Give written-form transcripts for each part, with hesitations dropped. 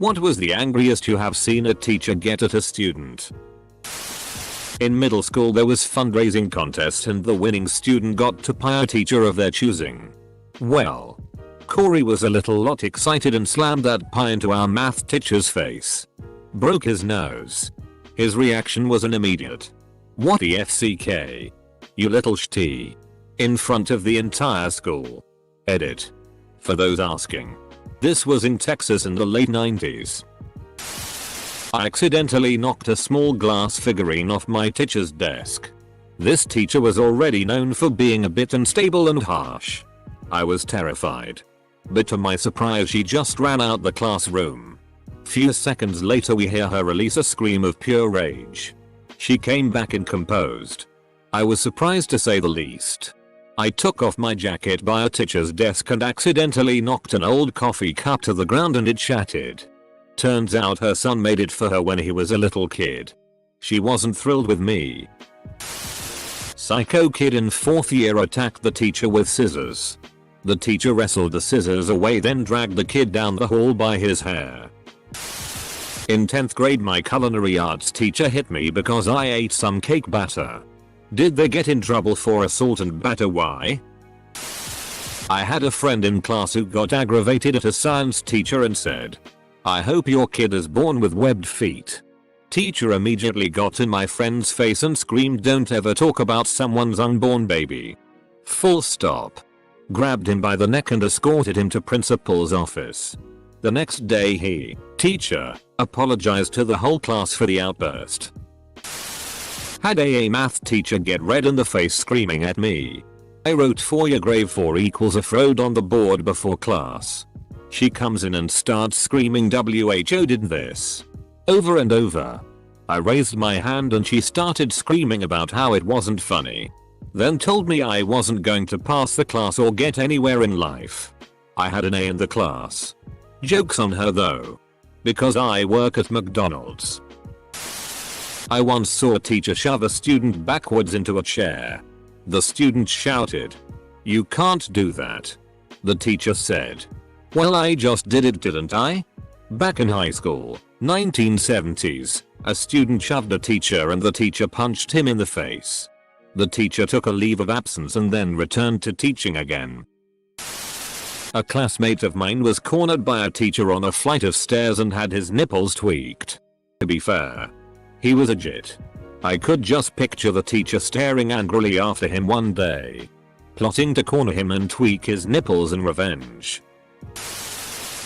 What was the angriest you have seen a teacher get at a student? In middle school there was fundraising contest and the winning student got to pie a teacher of their choosing. Well, Corey was a little lot excited and slammed that pie into our math teacher's face. Broke his nose. His reaction was an immediate, "What the FCK? You little shitty," in front of the entire school. Edit. For those asking. This was in Texas in the late 90s. I accidentally knocked a small glass figurine off my teacher's desk. This teacher was already known for being a bit unstable and harsh. I was terrified. But to my surprise she just ran out the classroom. Few seconds later we hear her release a scream of pure rage. She came back and composed. I was surprised to say the least. I took off my jacket by a teacher's desk and accidentally knocked an old coffee cup to the ground and it shattered. Turns out her son made it for her when he was a little kid. She wasn't thrilled with me. Psycho kid in 4th year attacked the teacher with scissors. The teacher wrestled the scissors away then dragged the kid down the hall by his hair. In 10th grade my culinary arts teacher hit me because I ate some cake batter. Did they get in trouble for assault and batter? Why? I had a friend in class who got aggravated at a science teacher and said, "I hope your kid is born with webbed feet." Teacher immediately got in my friend's face and screamed, "Don't ever talk about someone's unborn baby." Full stop. Grabbed him by the neck and escorted him to principal's office. The next day he, teacher, apologized to the whole class for the outburst. Had a math teacher get red in the face screaming at me. I wrote for your grave 4 equals a fraud on the board before class. She comes in and starts screaming WHO did this. Over and over. I raised my hand and she started screaming about how it wasn't funny. Then told me I wasn't going to pass the class or get anywhere in life. I had an A in the class. Joke's on her though. Because I work at McDonald's. I once saw a teacher shove a student backwards into a chair. The student shouted, "You can't do that." The teacher said, "Well, I just did it, didn't I?" Back in high school, 1970s, a student shoved a teacher and the teacher punched him in the face. The teacher took a leave of absence and then returned to teaching again. A classmate of mine was cornered by a teacher on a flight of stairs and had his nipples tweaked. To be fair, he was a jit. I could just picture the teacher staring angrily after him one day, plotting to corner him and tweak his nipples in revenge.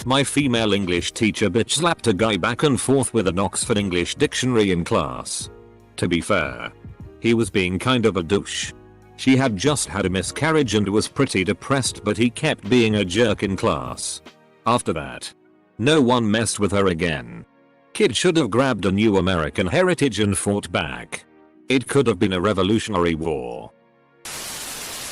My female English teacher bitch slapped a guy back and forth with an Oxford English dictionary in class. To be fair, he was being kind of a douche. She had just had a miscarriage and was pretty depressed, but he kept being a jerk in class. After that, no one messed with her again. Kid should have grabbed a new American heritage and fought back. It could have been a revolutionary war.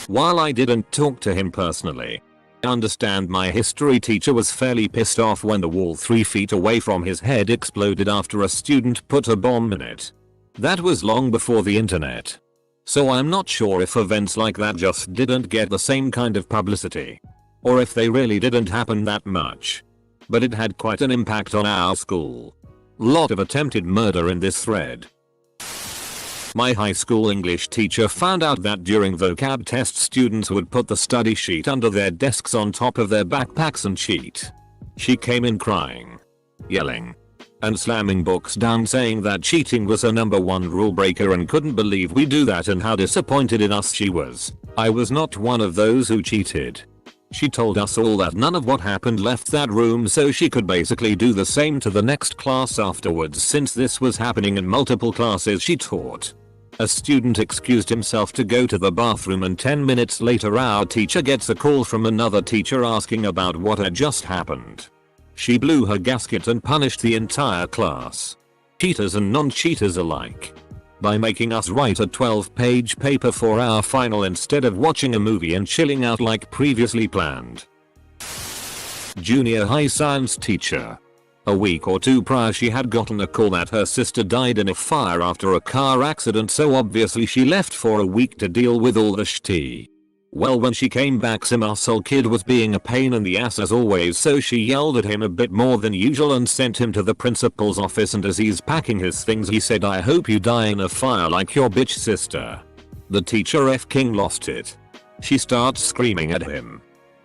While I didn't talk to him personally, I understand my history teacher was fairly pissed off when the wall 3 feet away from his head exploded after a student put a bomb in it. That was long before the internet. So I'm not sure if events like that just didn't get the same kind of publicity, or if they really didn't happen that much. But it had quite an impact on our school. Lot of attempted murder in this thread. My high school English teacher found out that during vocab tests students would put the study sheet under their desks on top of their backpacks and cheat. She came in crying, yelling, and slamming books down, saying that cheating was her #1 rule breaker and couldn't believe we do that and how disappointed in us she was. I was not one of those who cheated. She told us all that none of what happened left that room so she could basically do the same to the next class afterwards, since this was happening in multiple classes she taught. A student excused himself to go to the bathroom and 10 minutes later our teacher gets a call from another teacher asking about what had just happened. She blew her gasket and punished the entire class, cheaters and non-cheaters alike, by making us write a 12-page paper for our final instead of watching a movie and chilling out like previously planned. Junior high science teacher. A week or 2 prior she had gotten a call that her sister died in a fire after a car accident, so obviously she left for a week to deal with all the shitty. Well, when she came back, some asshole kid was being a pain in the ass as always, so she yelled at him a bit more than usual and sent him to the principal's office, and as he's packing his things he said, "I hope you die in a fire like your bitch sister." The teacher f***ing lost it. She starts screaming at him,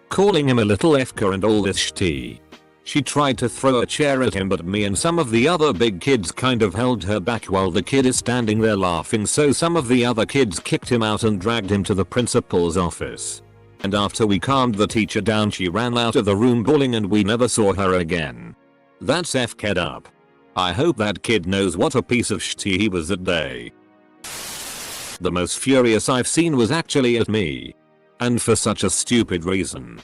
calling him a little f***er and all this shit. She tried to throw a chair at him, but me and some of the other big kids kind of held her back while the kid is standing there laughing, so some of the other kids kicked him out and dragged him to the principal's office. And after we calmed the teacher down, she ran out of the room bawling and we never saw her again. That's f***ed up. I hope that kid knows what a piece of shit he was that day. The most furious I've seen was actually at me. And for such a stupid reason.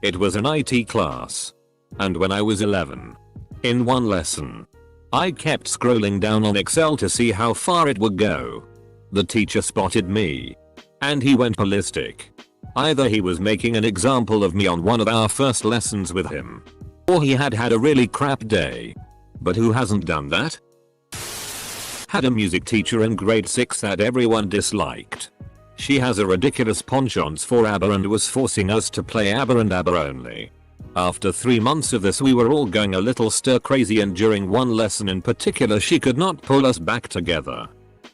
It was an IT class. And when I was 11. In one lesson. I kept scrolling down on Excel to see how far it would go. The teacher spotted me. And he went ballistic. Either he was making an example of me on one of our first lessons with him. Or he had had a really crap day. But who hasn't done that? Had a music teacher in grade 6 that everyone disliked. She has a ridiculous penchant for ABBA and was forcing us to play ABBA and ABBA only. After 3 months of this we were all going a little stir crazy, and during one lesson in particular she could not pull us back together.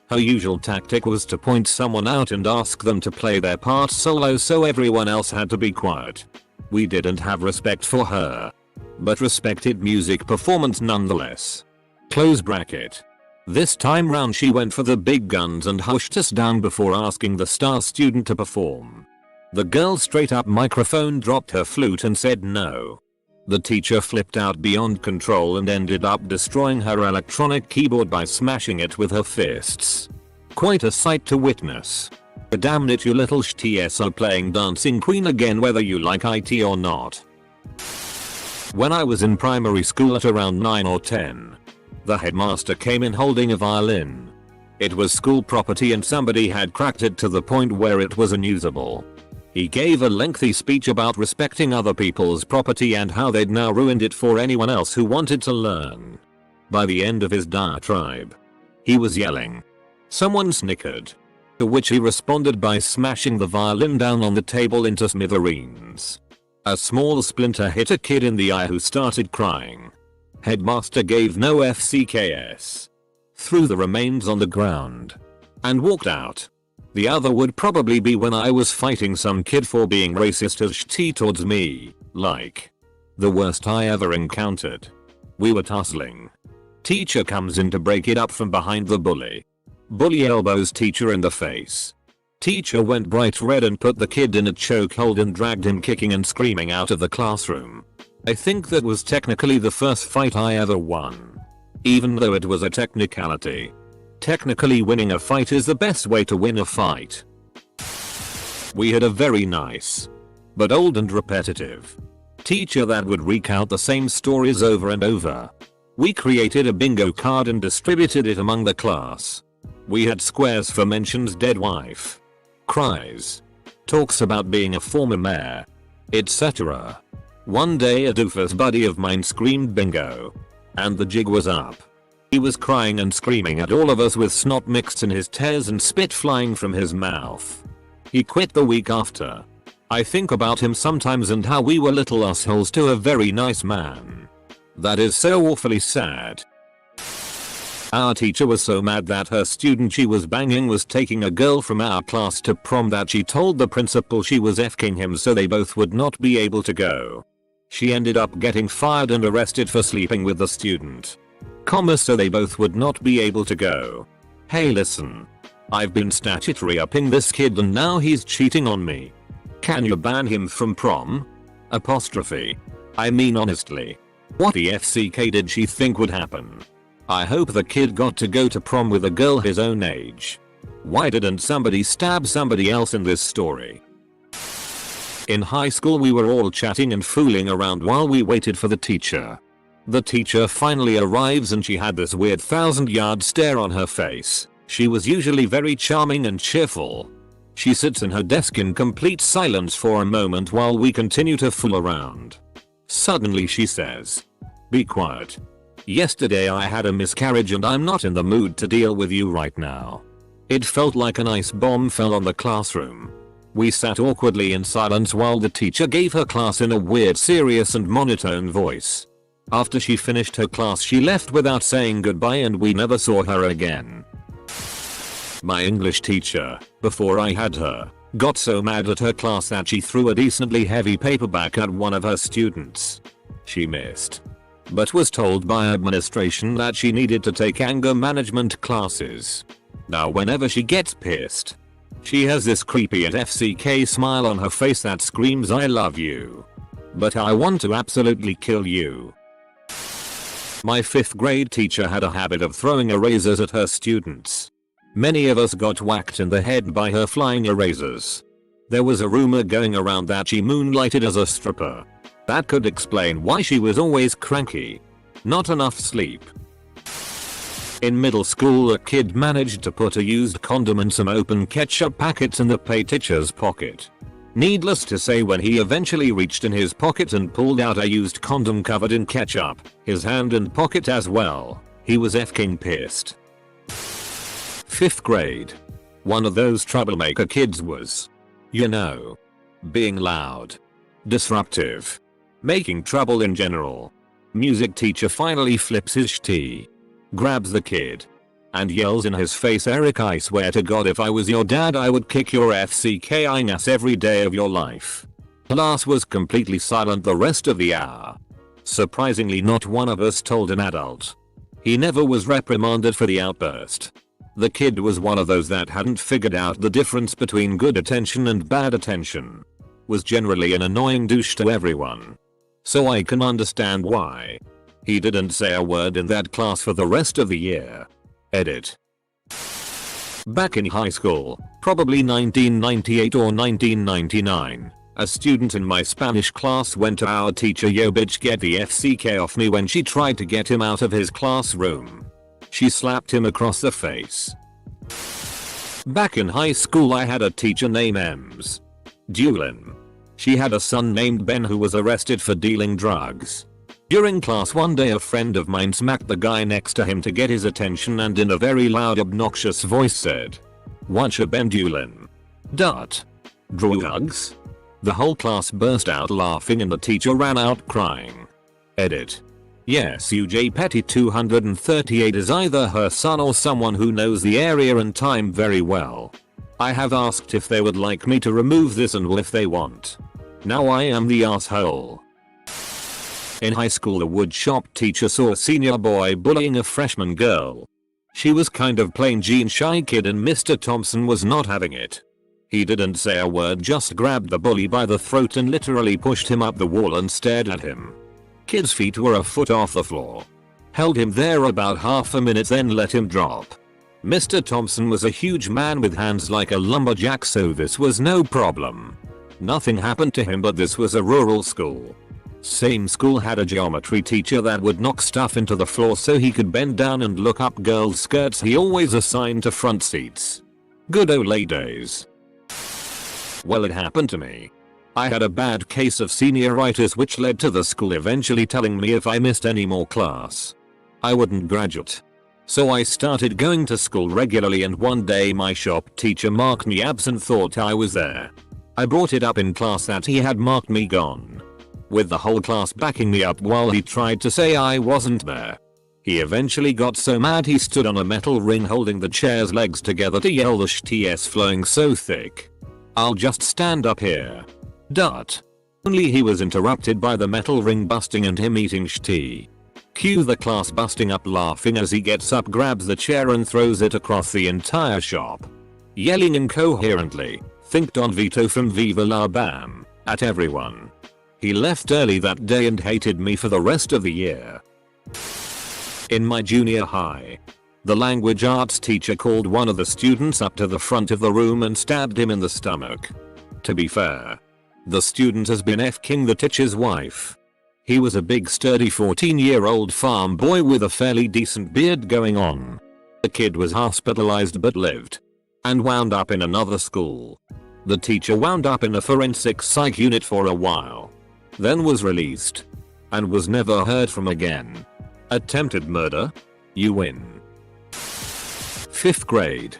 Her usual tactic was to point someone out and ask them to play their part solo, so everyone else had to be quiet. We didn't have respect for her. But respected music performance nonetheless. Close bracket. This time round she went for the big guns and hushed us down before asking the star student to perform. The girl straight up microphone dropped her flute and said no. The teacher flipped out beyond control and ended up destroying her electronic keyboard by smashing it with her fists. Quite a sight to witness. Damn it, you little shits are playing Dancing Queen again whether you like IT or not. When I was in primary school at around 9 or 10, the headmaster came in holding a violin. It was school property and somebody had cracked it to the point where it was unusable. He gave a lengthy speech about respecting other people's property and how they'd now ruined it for anyone else who wanted to learn. By the end of his diatribe, he was yelling. Someone snickered. To which he responded by smashing the violin down on the table into smithereens. A small splinter hit a kid in the eye who started crying. Headmaster gave no FCKS. Threw the remains on the ground. And walked out. The other would probably be when I was fighting some kid for being racist as shit towards me, like. The worst I ever encountered. We were tussling. Teacher comes in to break it up from behind the bully. Bully elbows teacher in the face. Teacher went bright red and put the kid in a chokehold and dragged him kicking and screaming out of the classroom. I think that was technically the first fight I ever won. Even though it was a technicality. Technically winning a fight is the best way to win a fight. We had a very nice, but old and repetitive, teacher that would recount the same stories over and over. We created a bingo card and distributed it among the class. We had squares for mentions dead wife, cries, talks about being a former mayor, etc. One day a doofus buddy of mine screamed bingo. And the jig was up. He was crying and screaming at all of us with snot mixed in his tears and spit flying from his mouth. He quit the week after. I think about him sometimes and how we were little assholes to a very nice man. That is so awfully sad. Our teacher was so mad that her student she was banging was taking a girl from our class to prom that she told the principal she was f***ing him so they both would not be able to go. She ended up getting fired and arrested for sleeping with the student. So they both would not be able to go. Hey listen. I've been statutory upping this kid and now he's cheating on me. Can you ban him from prom? Apostrophe. I mean honestly. What the FCK did she think would happen? I hope the kid got to go to prom with a girl his own age. Why didn't somebody stab somebody else in this story? In high school we were all chatting and fooling around while we waited for the teacher. The teacher finally arrives and she had this weird 1,000-yard stare on her face. She was usually very charming and cheerful. She sits in her desk in complete silence for a moment while we continue to fool around. Suddenly she says, "Be quiet. Yesterday I had a miscarriage and I'm not in the mood to deal with you right now." It felt like an ice bomb fell on the classroom. We sat awkwardly in silence while the teacher gave her class in a weird, serious and monotone voice. After she finished her class, she left without saying goodbye and we never saw her again. My English teacher, before I had her, got so mad at her class that she threw a decently heavy paperback at one of her students. She missed, but was told by administration that she needed to take anger management classes. Now whenever she gets pissed, she has this creepy and FCK smile on her face that screams I love you, but I want to absolutely kill you. My 5th grade teacher had a habit of throwing erasers at her students. Many of us got whacked in the head by her flying erasers. There was a rumor going around that she moonlighted as a stripper. That could explain why she was always cranky. Not enough sleep. In middle school, a kid managed to put a used condom and some open ketchup packets in the pay teacher's pocket. Needless to say, when he eventually reached in his pocket and pulled out a used condom covered in ketchup, his hand and pocket as well, he was f***ing pissed. 5th grade. One of those troublemaker kids was, being loud, disruptive, making trouble in general. Music teacher finally flips his shitty, grabs the kid, and yells in his face, Eric, I swear to God if I was your dad I would kick your FCKing ass every day of your life. Class was completely silent the rest of the hour. Surprisingly, not one of us told an adult. He never was reprimanded for the outburst. The kid was one of those that hadn't figured out the difference between good attention and bad attention. Was generally an annoying douche to everyone. So I can understand why. He didn't say a word in that class for the rest of the year. Edit. Back in high school, probably 1998 or 1999, a student in my Spanish class went to our teacher, yo bitch get the FCK off me, when she tried to get him out of his classroom. She slapped him across the face. Back in high school, I had a teacher named Ems. Dulin. She had a son named Ben who was arrested for dealing drugs. During class one day, a friend of mine smacked the guy next to him to get his attention and in a very loud, obnoxious voice said, "Whatcha Ben Dulin? Drugs?" The whole class burst out laughing and the teacher ran out crying. Edit. Yes, UJ Petty 238 is either her son or someone who knows the area and time very well. I have asked if they would like me to remove this and will if they want. Now I am the asshole. In high school, a woodshop teacher saw a senior boy bullying a freshman girl. She was kind of plain Jane shy kid and Mr. Thompson was not having it. He didn't say a word, just grabbed the bully by the throat and literally pushed him up the wall and stared at him. Kid's feet were a foot off the floor. Held him there about half a minute, then let him drop. Mr. Thompson was a huge man with hands like a lumberjack, so this was no problem. Nothing happened to him, but this was a rural school. Same school had a geometry teacher that would knock stuff into the floor so he could bend down and look up girls' skirts he always assigned to front seats. Good old days. Well, it happened to me. I had a bad case of senioritis which led to the school eventually telling me if I missed any more class, I wouldn't graduate. So I started going to school regularly, and one day my shop teacher marked me absent, thought I was there. I brought it up in class that he had marked me gone, with the whole class backing me up while he tried to say I wasn't there. He eventually got so mad he stood on a metal ring holding the chair's legs together to yell the shts flowing so thick, "I'll just stand up here." Only he was interrupted by the metal ring busting and him eating shti. Cue the class busting up laughing as he gets up, grabs the chair and throws it across the entire shop, yelling incoherently, "Think Don Vito from Viva La Bam," at everyone. He left early that day and hated me for the rest of the year. In my junior high, the language arts teacher called one of the students up to the front of the room and stabbed him in the stomach. To be fair, the student has been f***ing the teacher's wife. He was a big sturdy 14-year-old farm boy with a fairly decent beard going on. The kid was hospitalized but lived, and wound up in another school. The teacher wound up in a forensic psych unit for a while, then was released, and was never heard from again. Attempted murder? You win. 5th grade.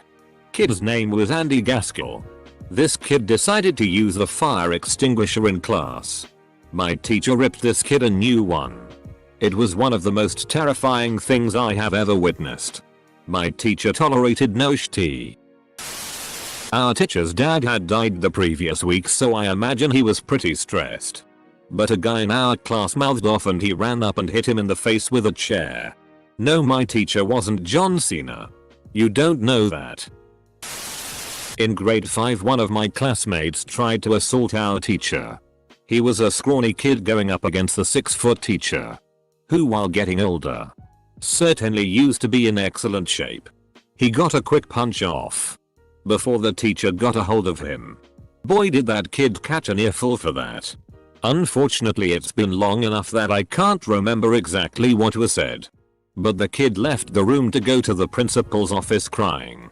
Kid's name was Andy Gaskell. This kid decided to use the fire extinguisher in class. My teacher ripped this kid a new one. It was one of the most terrifying things I have ever witnessed. My teacher tolerated no sh*t. Our teacher's dad had died the previous week, so I imagine he was pretty stressed. But a guy in our class mouthed off and he ran up and hit him in the face with a chair. No, my teacher wasn't John Cena. You don't know that. In grade 5, one of my classmates tried to assault our teacher. He was a scrawny kid going up against the 6-foot teacher, who while getting older, certainly used to be in excellent shape. He got a quick punch off before the teacher got a hold of him. Boy, did that kid catch an earful for that. Unfortunately, it's been long enough that I can't remember exactly what was said. But the kid left the room to go to the principal's office crying.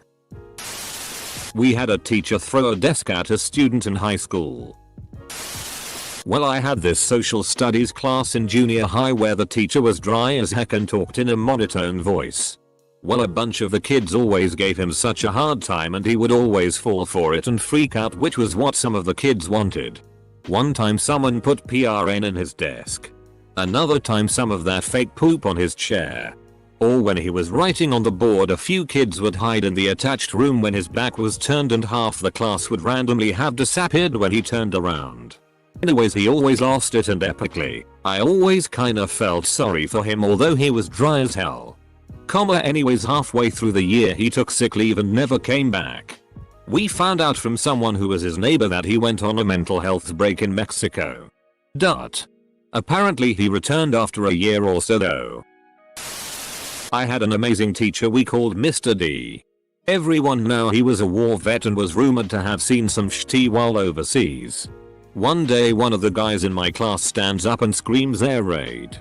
We had a teacher throw a desk at a student in high school. Well, I had this social studies class in junior high where the teacher was dry as heck and talked in a monotone voice. Well, a bunch of the kids always gave him such a hard time and he would always fall for it and freak out, which was what some of the kids wanted. One time someone put PRN in his desk. Another time some of that fake poop on his chair. Or when he was writing on the board, a few kids would hide in the attached room when his back was turned and half the class would randomly have disappeared when he turned around. Anyways, he always lost it and epically. I always kinda felt sorry for him although he was dry as hell. Anyways, halfway through the year he took sick leave and never came back. We found out from someone who was his neighbor that he went on a mental health break in Mexico. Apparently he returned after a year or so though. I had an amazing teacher we called Mr. D. Everyone knew he was a war vet and was rumored to have seen some sh*t while overseas. One day one of the guys in my class stands up and screams air raid.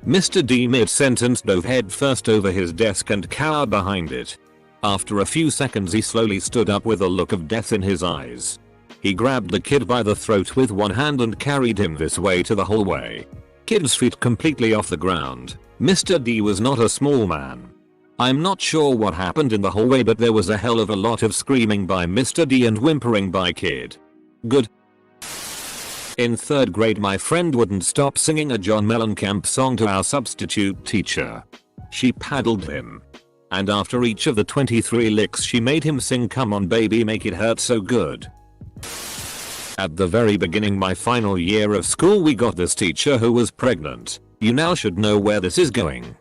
Mr. D mid-sentence dove head first over his desk and cowered behind it. After a few seconds he slowly stood up with a look of death in his eyes. He grabbed the kid by the throat with one hand and carried him this way to the hallway. Kid's feet completely off the ground. Mr. D was not a small man. I'm not sure what happened in the hallway, but there was a hell of a lot of screaming by Mr. D and whimpering by kid. Good. In 3rd grade my friend wouldn't stop singing a John Mellencamp song to our substitute teacher. She paddled him. And after each of the 23 licks she made him sing "Come On Baby Make It Hurt So Good." At the very beginning my final year of school we got this teacher who was pregnant. You now should know where this is going.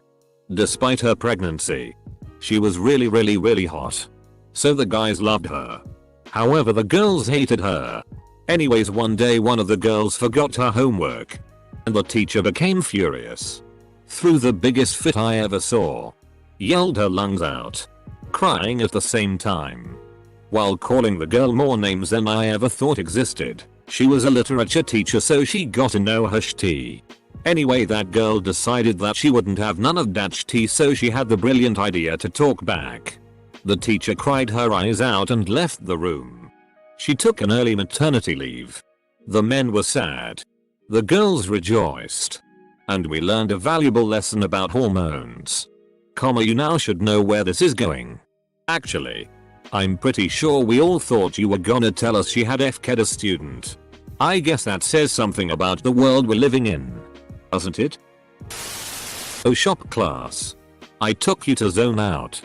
Despite her pregnancy, she was really hot. So the guys loved her. However, the girls hated her. Anyways, one day one of the girls forgot her homework. And the teacher became furious. Threw the biggest fit I ever saw. Yelled her lungs out. Crying at the same time. While calling the girl more names than I ever thought existed. She was a literature teacher, so she got to know her sh*t. Anyway, that girl decided that she wouldn't have none of that sh*t, so she had the brilliant idea to talk back. The teacher cried her eyes out and left the room. She took an early maternity leave. The men were sad. The girls rejoiced. And we learned a valuable lesson about hormones. You now should know where this is going. Actually, I'm pretty sure we all thought you were gonna tell us she had FK'd a student. I guess that says something about the world we're living in. Doesn't it? Oh, shop class. I took you to zone out.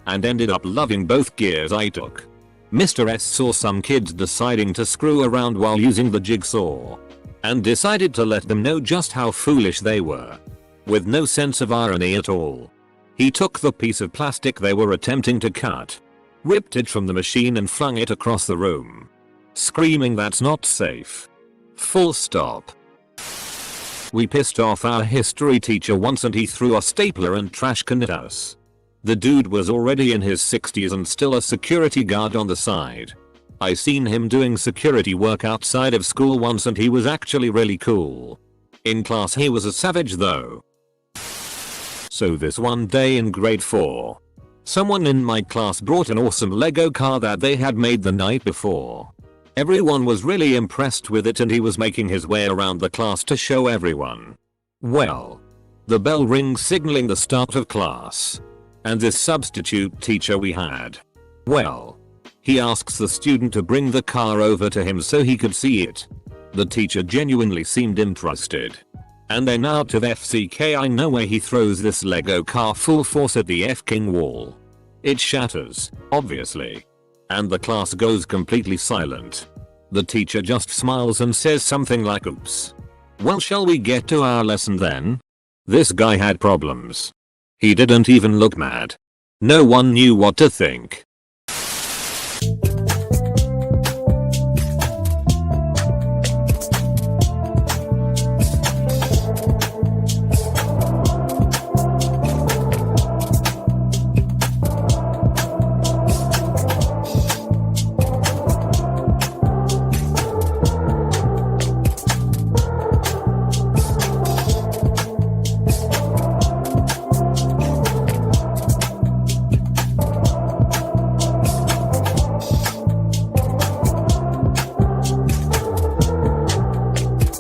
And ended up loving both gears I took. Mr. S saw some kids deciding to screw around while using the jigsaw. And decided to let them know just how foolish they were. With no sense of irony at all. He took the piece of plastic they were attempting to cut. Ripped it from the machine and flung it across the room. Screaming, "That's not safe." Full stop. We pissed off our history teacher once and he threw a stapler and trash can at us. The dude was already in his 60s and still a security guard on the side. I seen him doing security work outside of school once and he was actually really cool. In class he was a savage though. So this one day in grade 4, someone in my class brought an awesome Lego car that they had made the night before. Everyone was really impressed with it and he was making his way around the class to show everyone. Well, the bell rings signaling the start of class. And this substitute teacher we had, well, He asks the student to bring the car over to him so he could see it. The teacher genuinely seemed interested. And then out of FCKI nowhere he throws this Lego car full force at the f-king wall. It shatters, obviously. And the class goes completely silent. The teacher just smiles and says something like oops. Well, shall we get to our lesson then? This guy had problems. He didn't even look mad. No one knew what to think.